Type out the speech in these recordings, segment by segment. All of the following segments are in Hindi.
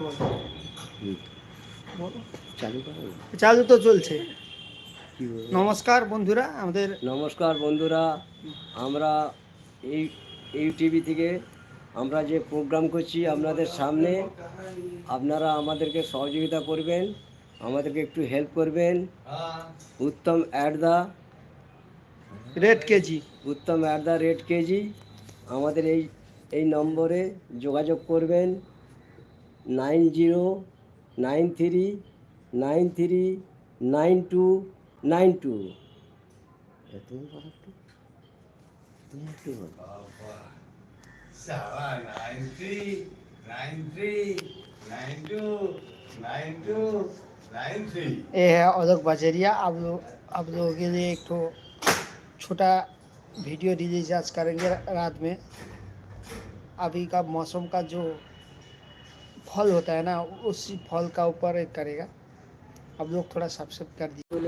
বলো। চালু তো চলছে। নমস্কার বন্ধুরা, আমাদের নমস্কার বন্ধুরা, আমরা এই টিভি থেকে আমরা যে প্রোগ্রাম করছি আপনাদের সামনে, আপনারা আমাদেরকে সহযোগিতা করবেন, আমাদেরকে একটু হেল্প করবেন। উত্তম অ্যাট দ্য রেট কেজি আমাদের এই নম্বরে যোগাযোগ করবেন। 9093939292। তুমি বলো একটু, তুমি একটু বলো। साला 93929293। ये है औदक बजरिया। आप लोगों के लिए एक तो छोटा वीडियो रिलीज आज करेंगे रात में। अभी का मौसम का जो फल होता है ना, उसी फल का ऊपर एक करेगा। आप लोग थोड़ा सब्सक्राइब कर दीजिए।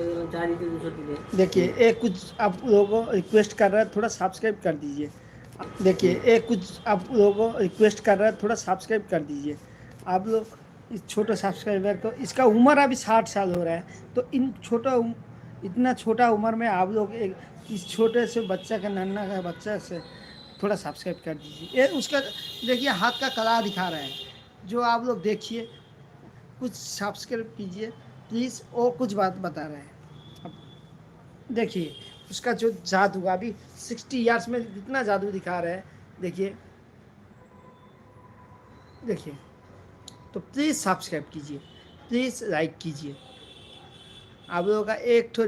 देखिए एक कुछ आप लोगों को रिक्वेस्ट कर रहा है, थोड़ा सब्सक्राइब कर दीजिए। देखिए एक कुछ आप लोगों को रिक्वेस्ट कर रहा है, थोड़ा सब्सक्राइब कर दीजिए। आप लोग इस छोटे सब्सक्राइबर को, इसका उम्र अभी 60 साल हो रहा है, तो इतना छोटा उम्र में आप लोग इस छोटे से बच्चा का, नन्हा का बच्चा से थोड़ा सब्सक्राइब कर दीजिए। ये उसका देखिए हाथ का कला दिखा रहा है, जो आप लोग देखिए, कुछ सब्सक्राइब कीजिए प्लीज़। वो कुछ बात बता रहे हैं। अब देखिए उसका जो जादू, अभी 60 ईयर्स में जितना जादू दिखा रहा है, देखिए देखिए। तो प्लीज़ सब्सक्राइब कीजिए, प्लीज़ लाइक कीजिए। आप लोगों का एक तो